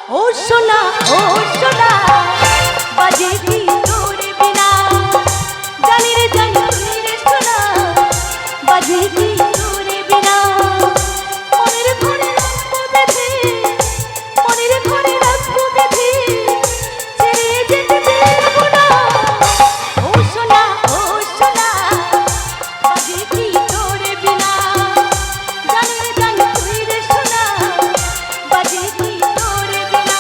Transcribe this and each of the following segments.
ও সোনা ও সোনা বাজে কি তোর বিনা জানি রে জানি রে সোনা বাজে কি তোর বিনা মনের ঘরে রাখবো বেঁধে মনের ঘরে রাখবো বেঁধে ছেড়ে যেতে দেবো না ও সোনা বাজে কি তোর বিনা জানি রে সোনা বাজে কি তোর বিনা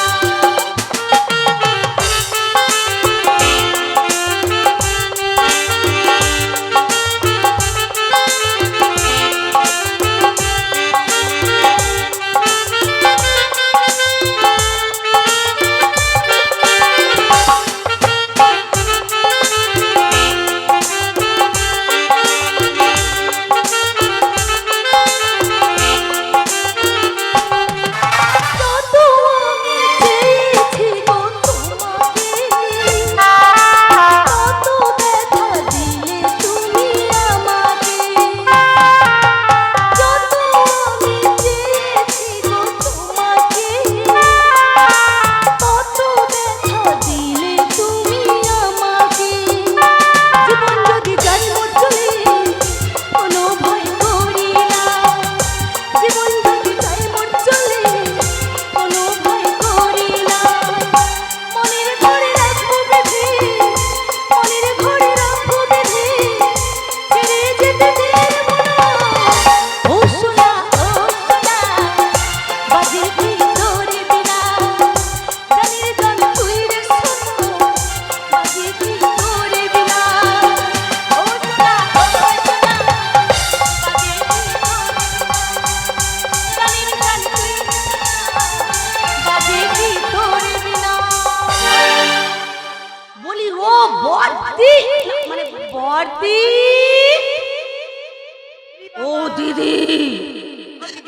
ও দিদি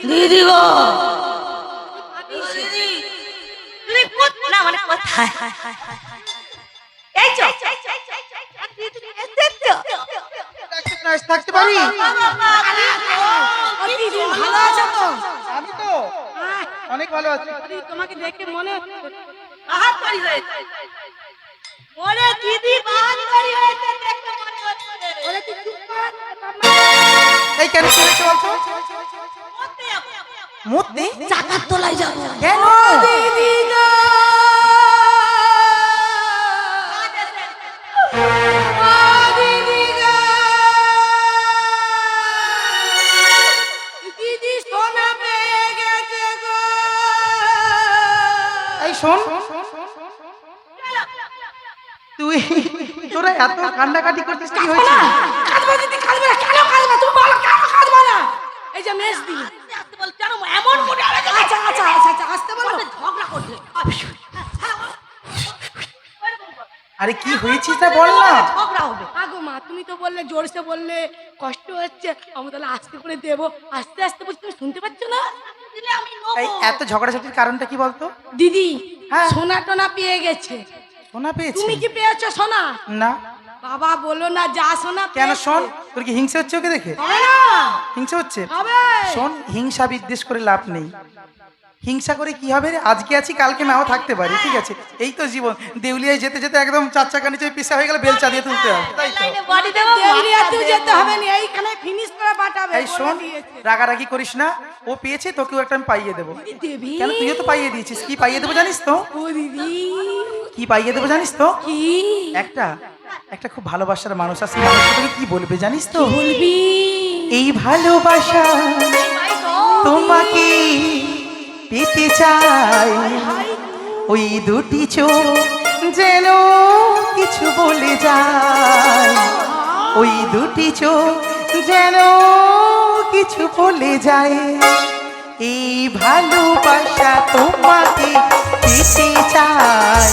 দিদি গো না মানে কোথায় এই চল থাকতে পারি ভালো আছো তো আমি তো অনেক ভালো আছি। তোমাকে দেখে মনে আহাত করি হয়েছে ওরে দিদি বাহাত করি হয়েছে দেখতে মনে হচ্ছে ওরে তুই চুপ কর এই কেন কি হয়েছে বলছো? মূর্তি চাকার তলায় যাব কেন? দিদি গো দিদি গো দিদি সোনা পেয়ে গেছে গো এই শোন, তুই তোরা এত কান্নাকাটি করছিস কি হয়েছে? কাঁদবা দিদি কাঁদবা না কেন কাঁদবা তুমি বলো কেন কাঁদবা না এই যে মেস দি আসতে বল কেন এমন করে আচ্ছা আচ্ছা আচ্ছা আচ্ছা আসতে বলো ঝগড়া করতে আরে কি হয়েছে তা বল না। ঝগড়া হবে আগো মা তুমি তো বললে জোরসে বললে কষ্ট হচ্ছে আমি তাহলে আস্তে করে দেবো আস্তে আস্তে বলছি তুমি শুনতে পাচ্ছ না দিলে আমি এই এত ঝগড়াঝাটির কারণটা কি বলতো? দিদি হ্যাঁ। সোনা টোনা পেয়ে গেছে সোনা পেয়েছি? তুমি কি পেয়েছো সোনা না। বাবা বলো না যা সোনা কেন পেয়েছে। শোন, তোর কি হিংসা হচ্ছে ওকে দেখে? হবে না হিংসা হচ্ছে? হবে শোন, হিংসা বিদ্বেষ করে লাভ নেই। হিংসা করে কি হবে রে? আজকে আছি কালকে নাও থাকতে পারি, ঠিক আছে? এই তো জীবন। দেউলিয়ায় যেতে যেতে একদম চার চাকা নিচে পিসা হয়ে গেলে বেলচা দিয়ে তুলতে হবে, তাই তো? দেউলিয়াতেও যেতে হবে না এইখানে ফিনিশ করে পাঠাবে এই শোন, রাগারাগি করিস না। ও পেয়েছে, তোকেও একটা আমি পাইয়ে দেবো। দেবী কেন, তুইও তো পাইয়ে দিয়েছিস। কি পাইয়ে দেবো জানিস তো? ও দিদি কি পাইয়ে দেবো জানিস তো? কি একটা একটা খুব ভালোবাসার মানুষ আছে, মানুষটা তোকে কি বলবে জানিস তো? বলবি এই ভালোবাসা তোমাকে পেতে চাই, ওই দুটি চোখ যেন কিছু বলে যায়, ওই দুটি চোখ যেন কিছু বলে যায়। এই ভালোবাসা তোমাকে পেতে চাই,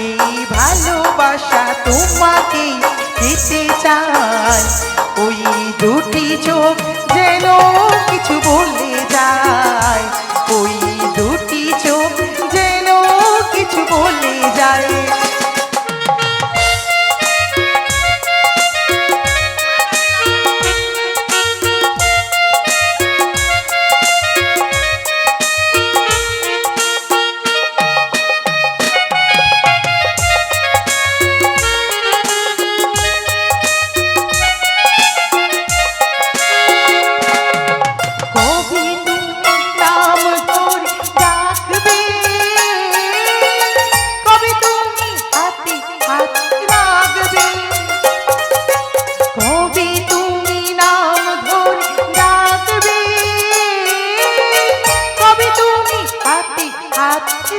এই ভালোবাসা তোমাকে পেতে চাই, ওই দুটি চোখ যেন কিছু বলে যায়, ওই দুটি চোখ যেন কিছু বলে যায়।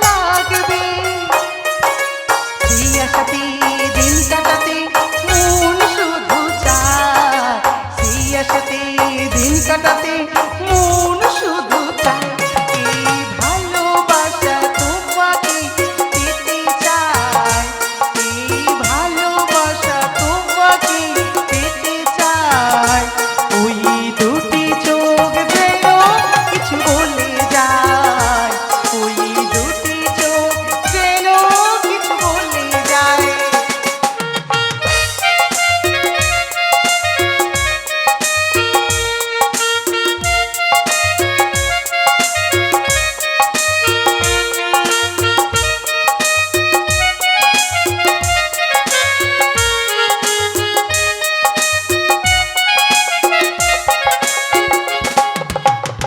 রাখবে। সেই আশাতে দিন কাটাতে মন শুধু চায়, সেই আশাতে দিন কাটাতে মন শুধু চায়। এই ভালোবাসা তোমাকে পেতে চায়, এই ভালোবাসা তোমাকে পেতে চায়। ওই দুটি চোখ যেন কিছু বলে যায়, ওই দুটি চোখ যেন কিছু বলে যায়।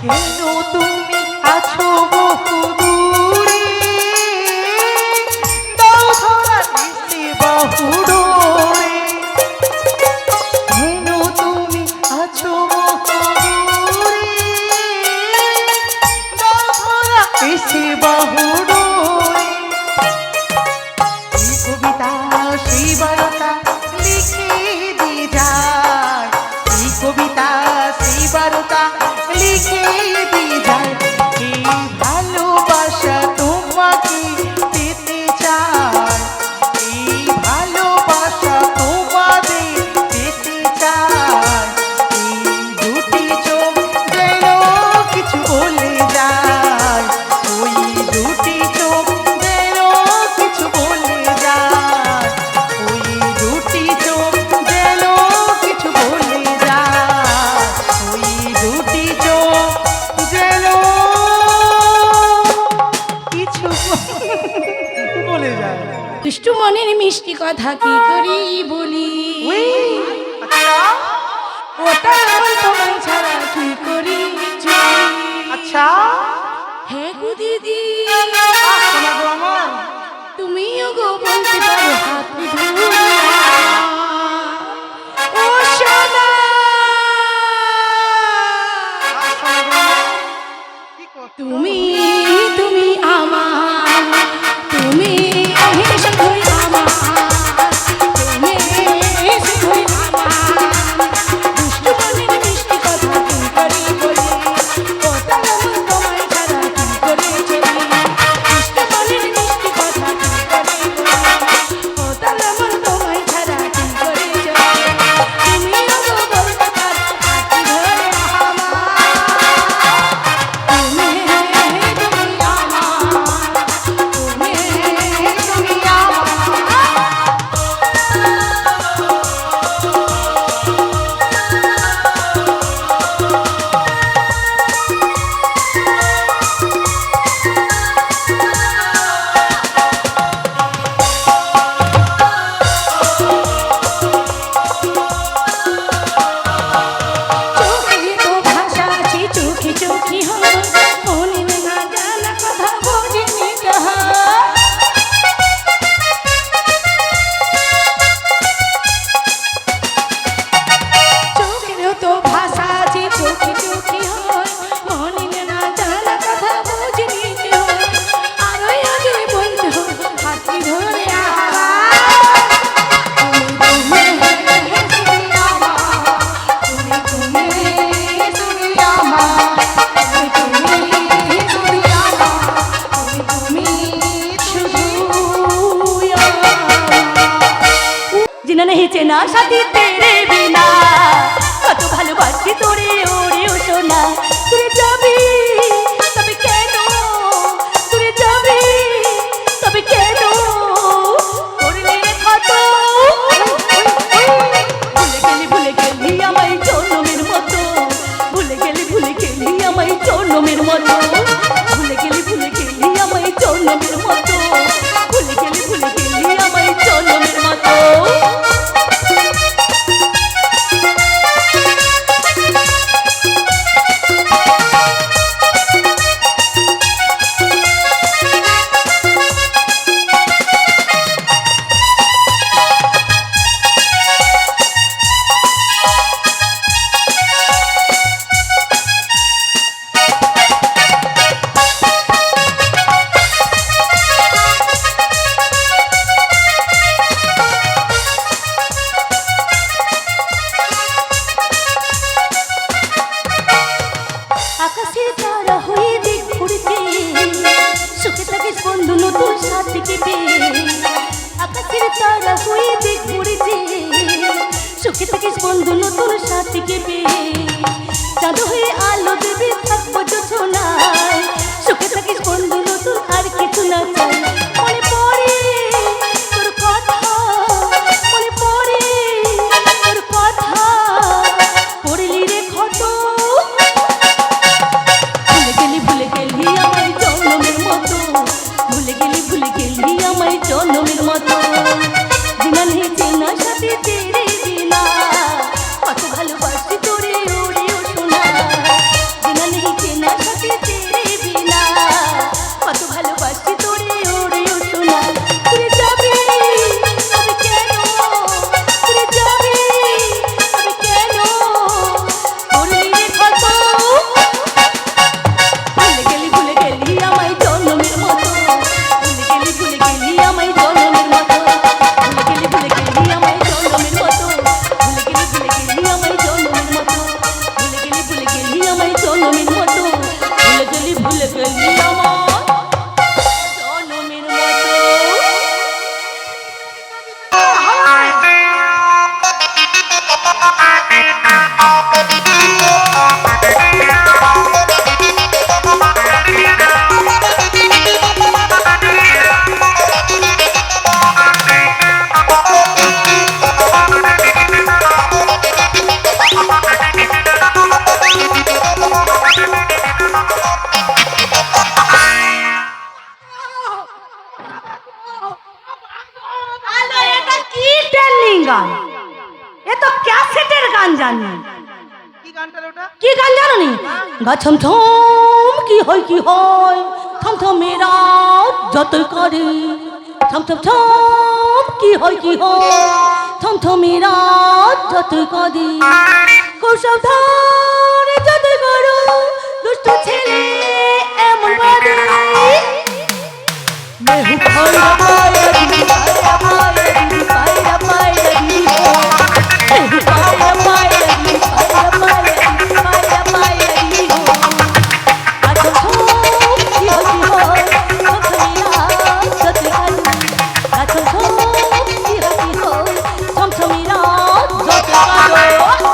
কেন তুমি আছো বহু দূরে, দাও ধরা এসে বাহু ডোরে। কেন তুমি আছো বহু দূরে, দাও ধরা এসে বাহু ডোরে। এই কবিতা সেই বারতা লিখে দিয়ে যায়, এই কবিতা সেই বারতা লিখে দিয়ে যায়। এই ভালোবাসা তোমাকে পেতে চায়, এই ভালোবাসা তোমাদের পেতে চায়। এই দুটি চোখ যেন কিছু বলে যায়, ওই দুটি চোখ যেন কিছু বলে যায়, ওই দুটি চোখ যেন কিছু বলে যায়, ওই দুটি চোখ যেন কিছু বলে যায়। দুষ্টু মনের মিষ্টি কথা কি করি বলি, আচ্ছা ওটা আমার তোমায় ছাড়া কি করি চলি। আচ্ছা, হ্যাঁ গো দিদি, শোনা গো আমার, তুমিও গো বলতে পারো হাত ধরে। ও সোনা, কি করছো? তুমি তুমি আমার, তুমি শুধুই আমার, তুমি শুধুই আমার। দুষ্টু মনের মিষ্টি কথা কি করি বলি, কথা এমন তোমায় ছাড়া কি করে চলি। দুষ্টু মনের মিষ্টি কথা কি করি বলি, কথা এমন তোমায় ছাড়া কি করে চলি। তুমিও গো বলতে পারো হাত ধরে আমার, তুমি তুমি আমার, তুমি তুমি আমার। চোখে তো ভাষা আছে, চোখে চোখে হয়, মনে না জানা কথা বোঝেনি যাহা। চোখেরও তো ভাষা আছে, চোখে চোখে হয়, মনে না জানা কথা বোঝেনি যাহা। আরো আগে বলতে হয় হাতি ধরে আবার, তুমি তুমি তুমি তুমি আমার, তুমি তুমি আমার, তুমি শুধু जिन्हें नहीं चेना साथी तेरे बिना, कत भालोबासी तोरे ओरे ओ सोना। तुरे जाबी तबे केनो, तुरे जाबी तबे केनो करले कत। भूले गेली आमाय जन्मेर मतो, भूले गेली आमाय जन्मेर मतो, भूले गेली आमाय जन्मेर मतो, भूले गेली आमाय जन्मेर मतो। বন্ধু নতুন সাথীকে পেয়ে আকাশের তারা হয়ে দেখ পড়েছে সুখে থাকিস বন্ধু নতুন সাথীকে পেয়ে চাঁদ হয়ে আলো দেবে থাকবো যোছনায় সুখে থাকিস বন্ধু নতুন আর কিছু না চাই মনে পড়ে তোর কথা মনে পড়ে তোর কথা পড়লি রে ক্ষত ভুলে গেলি আমায় জন্মের মতো ভুলে গেলি আমায় জন্মের মতো বিনা নেই চেনা সাথে তেরে বিনা কত ভালোবাসি তোরে ওরে শোনা বিনা নেই চেনা সাথে তেরে বিনা কত ভালোবাসি তোরে ওরে শোনা তুই যাবি তবে কেন তুই যাবি তবে কেন করলি রে কত ভুলে গেলি আমায় জন্মের মতো ভুলে গেলি আমায় জন্মের মতো ভুলে গেলি আমায় জন্মের মতো ভুলে গেলি আমায় জন্মের মতো ভুলে গেলি আমায় জন্মের মতো ভুলে গেলি আমার জন্মের মতো এটা কি ট্রেন্ডিং গান এ তো ক্যাসেটের গান জানি কি গানটার ওটা? কি গান জানো নি গা ছম ছম কি হয় থম থম মেরা যতই করে থম থম ছম কি হয় থম থম মেরা যতই করে কৌশল ধরে যতই করো দুষ্ট ছেলে এমন বাদে মেহু পায়রা পায়রা দিদি পায়রা পায়রা দিদি পায়রা পায়রা দিদি মেহু পায়রা পায়রা দিদি পায়রা পায়রা দিদি পায়রা পায়রা দিদি আছো ছোপ কি হয় থমথমিয়া যতই কাটু আছো ছোপ কি হয় থমথমিয়া যতই কাটু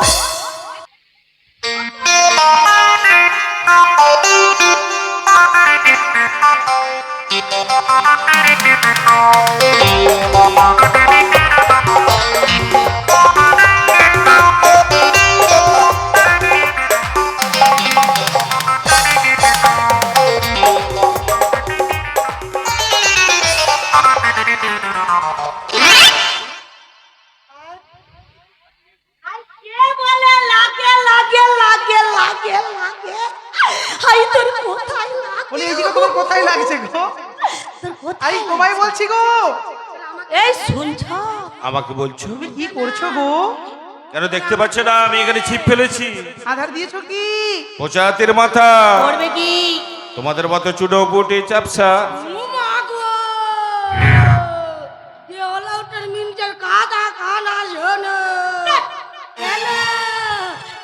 হাই তোর কোথায় বলি এইদিকে তোমার কোথায় লাগছে গো? তোর আরে কোথায় তোমায় বলছি গো। এই শুনছ আমাকে বলছো তুমি কি করছো গো? কেন দেখতে পাচ্ছ না আমি এখানে ছিপ ফেলেছি আধার দিয়েছো কি? পচা হাতের মাথা করবে কি তোমাদের মতো চুডো বুটি চাপসা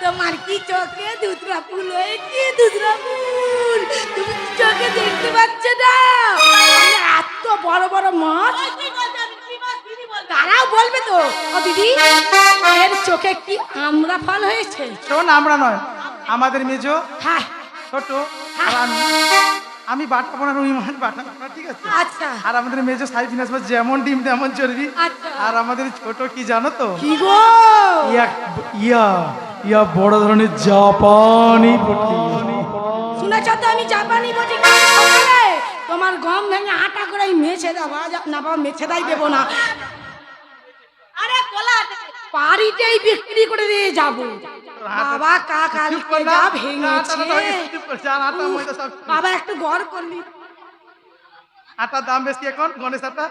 তোমার কি চোখে দুধরা ফুল হয়ে কি দুধরা ফুল তুমি চোখে দেখতে পাচ্ছ না এত বড় বড় মাছ তারাও বলবে তো ও দিদি এর চোখে কি আমরা ফল হয়েছে শোন আমরা নয় আমাদের মেজো হ্যাঁ ছোট আর আমি বাটা পোনা রুই মাছ বাটা পোনা, ঠিক আছে? আচ্ছা আর আমাদের মেজো সাইফিন আসবে যেমন ডিম তেমন চর্বি। আচ্ছা। আর আমাদের ছোট কি জানো তো? কি গো ইয়া ইয়া ইয়া বড় ধরনের জাপানি পুঁটি। শুনেছ তো আমি জাপানি বটি খাই তোমার গম ভেঙে আটা করে মেছে দেবো না বাবা মেছে দাই দেবো না আরে কোলা বাড়িতেই বিক্রি করে দিয়ে যাবো বাবা কাকালকে যা ভেঙেছে বাবা একটু গড় করলি আটার দাম বেশি এখন গণেশ আটা।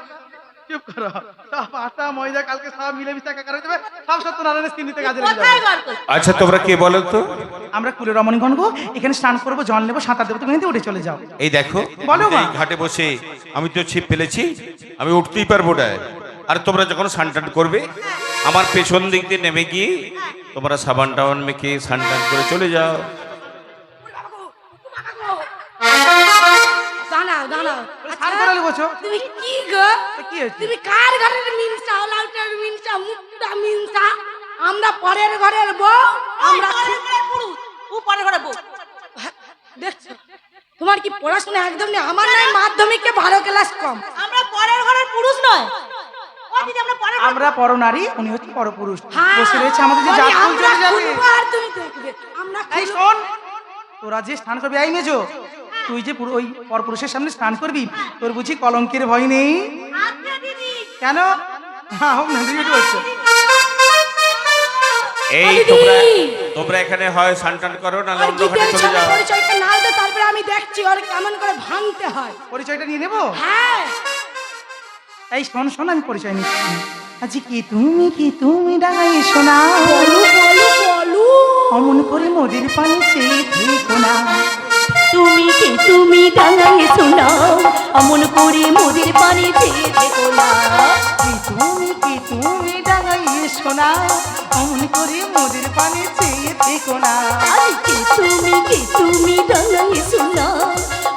চুপ করো, সব আটা ময়দা কালকে সব মিলে মিশে একাকার হয়ে যাবে, সব সত্যনারায়ণের স্কিনিতে কাজে লেগে যাবে। আচ্ছা তোমরা কে বলো তো? আমরা কুলে রমণীগণ গো, এখানে স্নান করবো, জল নেবো, সাঁতার দেবো, তুমি এখান থেকে উঠে চলে যাও। এই দেখো বলো আমি মা। এই ঘাটে বসে আমি তো ছিপ ফেলেছি, আমি উঠতেই পারবো না। আর তোমরা যখন স্নান টান করবে আমার পেছন দিক দিয়ে নেমে গিয়ে তোমরা সাবান টাবান মেখে স্নান টান করে চলে যাও। দাঁড়াও দাঁড়াও স্নান করে নেবো, করছো? তুমি কি গো? কি হয়েছে? তুমি কার ঘরের মিনসা লাউটার মিনসা মুখটা মিনসা? আমরা পরের ঘরের বউ, আমরা পুরুষ ও পরের ঘরে বউ। দেখছো তোমার কি পড়াশোনা একদম নেই? আমার নয় মাধ্যমিকে 12 ক্লাস কম। আমরা পরের ঘরের পুরুষ নয়। ও দিদি আমরা পরের ঘরের আমরা পরনারী, উনি হচ্ছে পরপুরুষ। হ্যাঁ, বসে রয়েছে আমাদের যে বলি জাত আমরা চলে যাবে। খুলবো আর তুমি দেখবে। আমরা এই খুলবো। শোন, তোরা যে স্নান করবি, এই মেজো, তুই যে ওই পরপুরুষের সামনে স্নান করবি, তোর বুঝি কলঙ্কের ভয় নেই? আচ্ছা দিদি। কেন? হ্যাঁ, হোক না, তুই একটু হচ্ছে। এই দিদি। তোমরা তোমরা এখানে হয় সানটান করো না আর অন্য ঘরে গীতের চলে ছলে যাও। পরিচয়টা নাও তো, তারপরে আমি দেখছি ওর কেমন করে ভাঙতে হয়। পরিচয়টা নিয়ে নেবো? হ্যাঁ, এই শোন শোন, আমি পরিচয় নিচ্ছি। আজ কি তুমি ডাঙাই শোনা, বলু বলু বলু। অমন করে মোদের পানি চেয়ে থেকো না। তুমি ডাঙায় শোনাও, অমন করে মোদের পানি চেয়ে থেকো না। তুমি ডাঙাই শোনা, অমন করে মোদের পানি চেয়ে থেকো না। আজকে তুমি ডাঙায় শোনাও,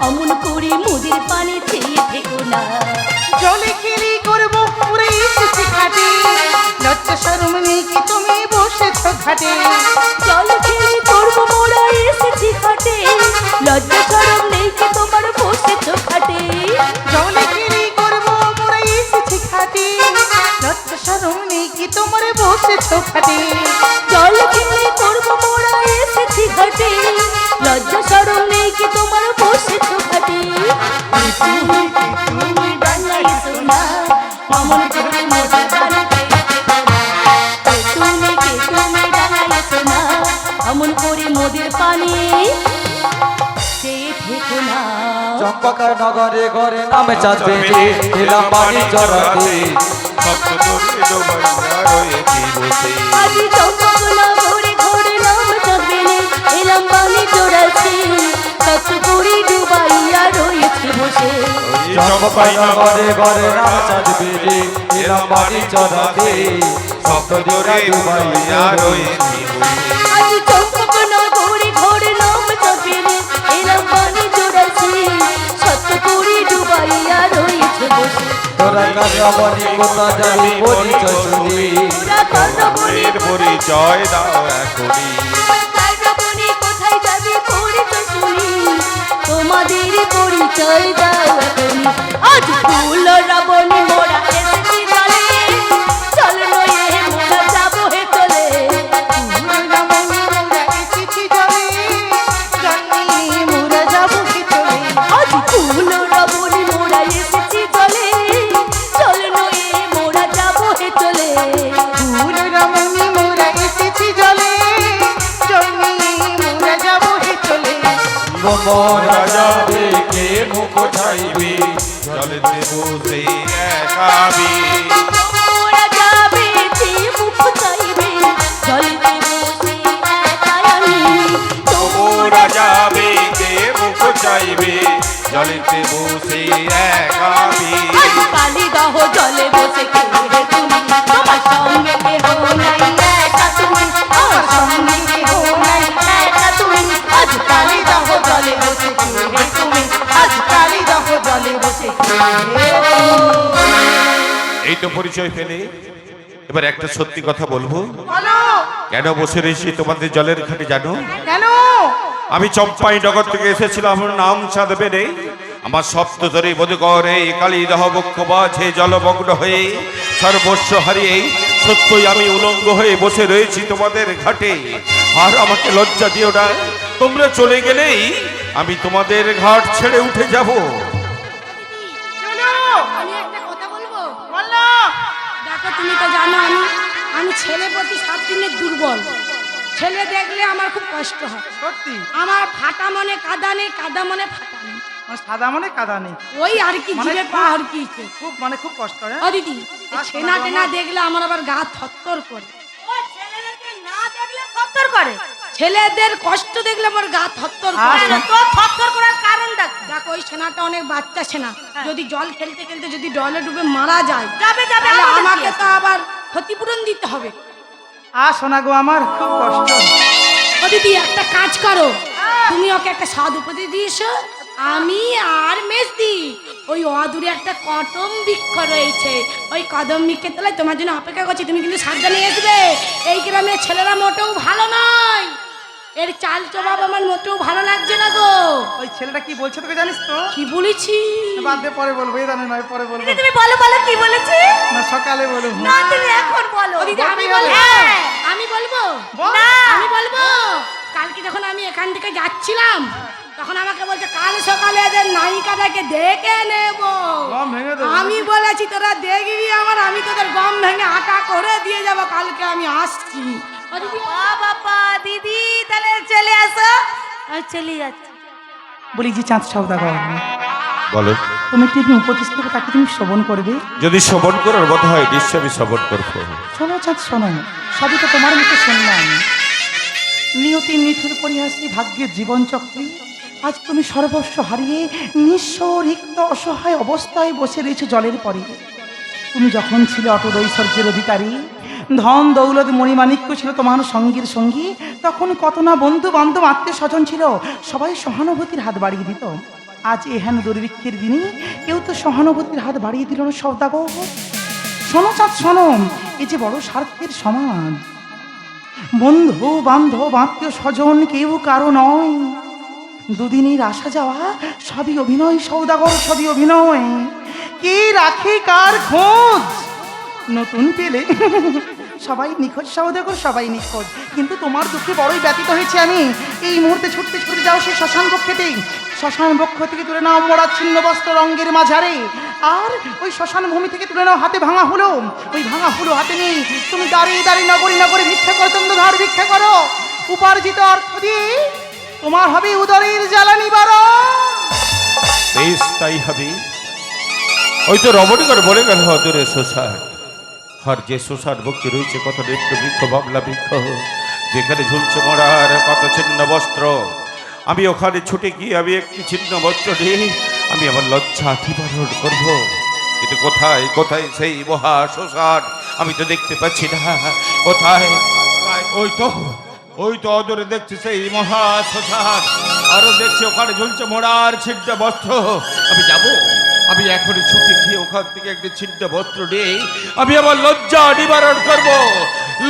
অমন করে মোদের পানি চেয়ে থেকো না। জলে খেলি করবো পুরে এসেছি ঘাটে, লজ্জা শরম নেই কি তুমি বসেছো ঘাটে। চল খেলি করবো মোরা এসেছি ঘাটে, লজ্জা শরম নেই কি তোমার বসেছো ঘাটে। জলে খেলি করবো পুরে এসেছি ঘাটে, লজ্জা শরম নেই কি তোমার বসেছো ঘাটে। চল খেলি করবো মোরা এসেছি ঘাটে, লজ্জা শরম নেই কি তোমার বসেছো ঘাটে। তুমি ডাঙায় শোনা, অমন করে মোদের পানি চেয়ে থেকো না। তুমি ডাঙায় শোনা, অমন করে মোদের পানি চেয়ে থেকো না। চম্পকার নগরে ঘরে নামে চাঁদবে এলাম বাড়ি চড়াতে। আজি চম্পক নগরে ঘোরে নাম চাঁদবেনে, এলাম বাণী চড়াচ্ছি, সত্য করি ডুবাইয়া রয়েছে বসে। চম্পকার নগরে ঘরে নামে চাঁদবে এলাম বাড়ি চড়াতে। শব্দ জোরে ডুবাইয়া রয়েছে। আজি চম্পক নগরে ঘোরে নাম চাঁদবেনে, এলাম বাণী চড়াচ্ছি, সত্য করি ডুবাইয়া রয়েছে বসে। তোরা কাজা বলি কোথা যাবি পরিচয় শুনি। ওরা কর্ণবনের পরিচয় দাও এখনই। কার্যবনে কোথায় যাবে পরিচয় শুনি, তোমাদের পরিচয় দাও এখনই। আজ ফুল রাবণী মোরা এসেছি জলে, চল নয়ে মোরা যাবো হে চলে। আজ ফুল রাবণী মোরা এসেছি জলে, চল নয়ে মোরা যাবো হে চলে। গোমরা যাবে কে মুখ চাইবে। জলেতে বসে একাবি। মোরা যাবে যে মুখ চাইবে, জলেতে বসে একাই আমি। তোমরা যাবে কে মুখ চাইবে, জলেতে বসে একাবি। আজ কালী দহ জলে বসে খেলে তুমি, তোমার সঙ্গে কেহ নাই একা তুমি, আমার সঙ্গে কেহ নাই একা তুমি। আজ কালী দহ জলে বসে খেলে তুমি, আজ কালী দহ জলে বসে খেলে। এই তো পরিচয় পেলে, এবার একটা সত্যি কথা বলবো। বলো, কেন বসে রয়েছি তোমাদের জলের ঘাটে জানো? কেন? আমি চম্পাই নগর থেকে এসেছিলাম, আমার নাম চাঁদবেনে। আমার সপ্ত ধরে বোধ করে কালী দহ বক্ষ বাঝে জলমগ্ন হয়ে সর্বস্ব হারিয়ে সত্যই আমি উলঙ্গ হয়ে বসে রয়েছি তোমাদের ঘাটে। আর আমাকে লজ্জা দিও না, তোমরা চলে গেলেই আমি তোমাদের ঘাট ছেড়ে উঠে যাব। চলো, আমি একটা কথা বলবো। বলো। দেখো তুমি তো জানো আমি ছেলে প্রতি 7 দিনের দুর্বল। ছেলে দেখলে আমার খুব কষ্ট হয়। সত্যি? আমার ফাটা মনে কাদা নেই, কাদা মনে ফাটা নেই। আমার সাদা মনে কাদা নেই, ওই আর কি মানে জিভে পা আর কি। খুব কষ্ট হয়। ও দিদি, এই ছেনা টেনা দেখলে আমার আবার গা থরথর করে। ছেলেদেরকে না দেখলে থরথর করে, ছেলেদের কষ্ট দেখলে আমার গা থরথর আর করে। শোন- তো থরথর করার কারণটা কি? দেখো ওই ছেনাটা অনেক বাচ্চা ছেনা, যদি জল খেলতে খেলতে যদি ডলে ডুবে মারা যায়, যাবে তাহলে আমাদের আমাকে কি তো আবার ক্ষতিপূরণ দিতে হবে। শোনা গো, আমার খুব কষ্ট। ও দিদি একটা কাজ করো, তুমি ওকে একটা স্বাদ উপদেশ দিয়েছো, আমি আর মেজদি ওই অদূরে একটা কদম বৃক্ষ রয়েছে, ওই কদম বৃক্ষের তলায় তোমার জন্য অপেক্ষা করছি, তুমি কিন্তু সাবধানে আসবে। এই গ্রামের ছেলেরা মোটেও ভালো নয়, এর চাল চবাব আমার মোটেও ভালো লাগছে না গো। ওই ছেলেটা কি বলছে তোকে জানিস তো? কি বলেছি? বাদ দে, পরে বলবো, এই জানে নয়, পরে বলবো। দিদি তুমি বলো বলো কি বলেছে? না, সকালে বলবো। না তুমি এখন বলো। ও দিদি আমি বলতেই বলবো, হবে। আমি বলবো বল। না আমি বলবো। কালকে যখন আমি এখান থেকে যাচ্ছিলাম তখন আমাকে বলছে কাল সকালে এদের নায়িকাটাকে দেখে নেব। গম ভেঙে দেবো। আমি বলেছি তোরা দেখবি আমার, আমি তোদের গম ভেঙে আটা করে দিয়ে যাব, কালকে আমি আসছি। ও দিদি, বাবা দিদি তাহলে চলে আসো। আমি চলে যাচ্ছি। বলি যে চাঁদ সওদাগর, বলো, তুমি কি উপদেশ থেকে তাকে তুমি শ্রবণ করবে? যদি শ্রবণ করার কথা হয় নিশ্চয় আমি শ্রবণ করবো। শোনো চাঁদ শোনো, সবই তো তোমার মুখে শুনলাম। নিয়তির নিঠুর পরিহাসী ভাগ্যের জীবন চক্রে আজ তুমি সর্বস্ব হারিয়ে নিঃস্ব রিক্ত অসহায় অবস্থায় বসে রয়েছে জলের পরে। তুমি যখন ছিলে অটল ঐশ্বর্যের অধিকারী, ধন দৌলত মণিমাণিক্য ছিল তোমার সঙ্গীর সঙ্গী, তখন কত না বন্ধু বান্ধব আত্মীয় স্বজন ছিল, সবাই সহানুভূতির হাত বাড়িয়ে দিত। আজ এহেন দুর্ভিক্ষের দিনে কেউ তো সহানুভূতির হাত বাড়িয়ে দিল না সওদাগর। শোনো চাঁদ শোনো, এই যে বড় স্বার্থের সমাজ, বন্ধু বান্ধব আত্মীয় স্বজন কেউ কারো নয়। দুদিনের আসা যাওয়া সবই অভিনয় সওদাগর, সবই অভিনয়। কে রাখে কার খোঁজ? নতুন পেলে সবাই নিখোঁজ সওদাগর, সবাই নিখোঁজ। কিন্তু তোমার দুঃখে বড়ই ব্যতীত হয়েছে আমি। এই মুহূর্তে ছুটতে ছুটতে যাও সেই শ্মশান বক্ষেতে, শ্মশান বক্ষ থেকে তুলে নাও মোড়া ছিন্ন বস্ত্র রঙের মাঝারে, আর ওই শ্মশান ভূমি থেকে তুলে নাও হাতে ভাঙা হুলো। ওই ভাঙা হুলো হাতে নেই তুমি দাঁড়িয়ে দাঁড়িয়ে নগরী নগরী ভিক্ষা করো, চন্দ্রধার ভিক্ষা করো। উপার্জিত অর্থ দিয়ে তোমার হবে উদরের জ্বালানি বাড়ো। বেশ তাই হবে। ওই তো রমণীগণ বলে গেল অদূরে শ্মশান, আর যে শ্মশান বক্ষে রয়েছে কত নিত্য বৃক্ষ, বাবলা বৃক্ষ, যেখানে ঝুলছে মরার কত ছিন্ন বস্ত্র। আমি ওখানে ছুটে গিয়ে আমি একটি ছিন্ন বস্ত্র নিয়ে আমি আমার লজ্জা নিবারণ করবো। কিন্তু কোথায় কোথায় সেই মহা শ্মশান? আমি তো দেখতে পাচ্ছি না। কোথায়? ওই তো অদূরে দেখছি সেই মহা শ্মশান, আরো দেখছি ওখানে ঝুলছে মোড়ার ছিন্ন বস্ত্র। আমি যাব, আমি এখনই ছুটে গিয়ে ওখান থেকে একটি ছিন্ন বস্ত্র নিয়ে আমি আমার লজ্জা নিবারণ করব,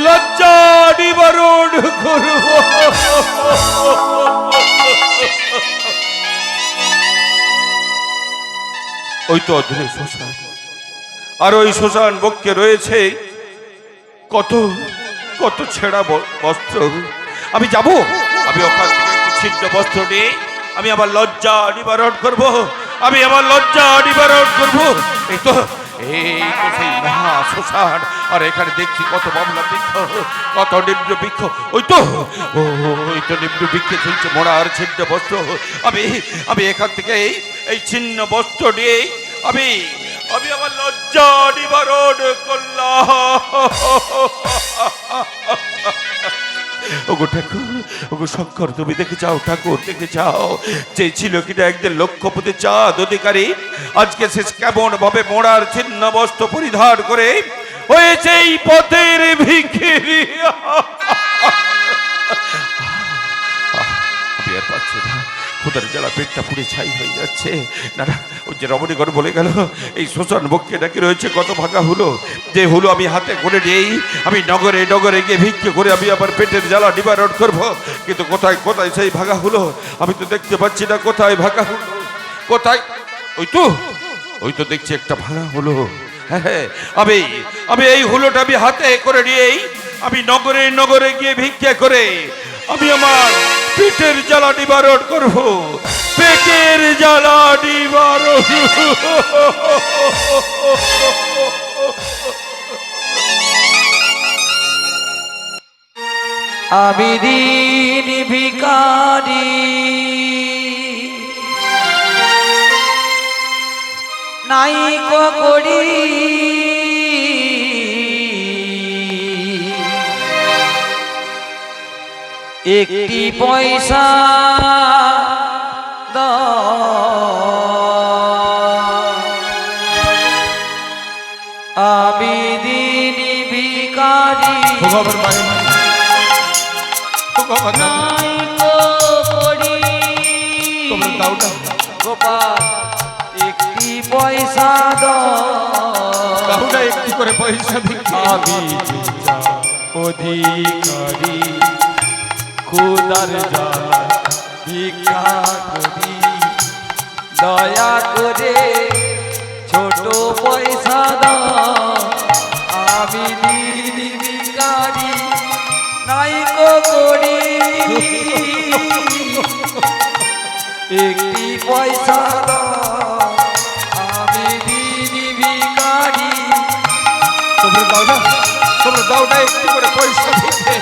লজ্জা নিবারণ করব। ওই তো অদূরে শ্মশান, আর ওই শ্মশান বক্ষে রয়েছে কত কত ছেঁড়া বস্ত্র। আমি যাব, আমি ওখান থেকে একটি ছিন্ন বস্ত্র নিয়ে আমি আমার লজ্জা নিবারণ করব, আমি আমার লজ্জা নিবারণ করব। এই তো সেই মহা শ্মশান, আর এখানে দেখছি কত বাবলা বৃক্ষ, কত নিম্ন বৃক্ষ। ওই তো নিম্ন বৃক্ষে ঝুলছে মোড়ার ছিন্ন বস্ত্র। আমি এখান থেকে এই ছিন্ন বস্ত্র নিয়ে আমি আমার লজ্জা নিবারণ করলাম। ওগো ঠাকুর, ওগো শঙ্কর, তুমি দেখে যাও ঠাকুর, দেখে যাও, যে ছিল কিনা একদিন লক্ষপতি চাঁদ অধিকারী, আজকে সে কেমন ভাবে মোড়ার ছিন্ন বস্ত্র পরিধান করে হয়েছে এই পথের ভিখিরি। আমি আর পাচ্ছি না, ক্ষুধার জ্বালা পেটটা পুড়ে ছাই হয়ে যাচ্ছে। না না, ওই যে রমণীগণ বলে গেল এই শ্মশান বক্ষে নাকি রয়েছে কত ভাঙা হুলো, যে হুলো আমি হাতে করে নিয়েই আমি নগরে নগরে গিয়ে ভিক্ষে করে আমি আমার পেটের জ্বালা নিবারণ করব। কিন্তু কোথায় কোথায় সেই ভাঙা হুলো? আমি তো দেখতে পাচ্ছি না কোথায় ভাঙা হুলো, কোথায়? ওই তো দেখছি একটা ভাঙা হুলো। হ্যাঁ, আমি এই হুলোটা আমি হাতে করে নিয়েই আমি নগরে নগরে গিয়ে ভিক্ষা করে আমি আমার পেটের জ্বালা নিবারণ করব, পেটের জ্বালা নিবারণ। আমি দিন ভিখারি, নাই করি একটি পয়সা আমি দিন ভিখারি, নাই করি গোপাল একটি পয়সা দাও দাও না একটু করে পয়সা ভিক্ষে। আমি বিচার অধিকারী খুদার জ্বালা ভিক্ষা করি দয়া করে ছোট পয়সা দাও আমি নির্বিকারী নাইকো করি একটি পয়সা দাও আমি নির্বিকারী তোমরা দাও না একটু করে পয়সা ভিক্ষে।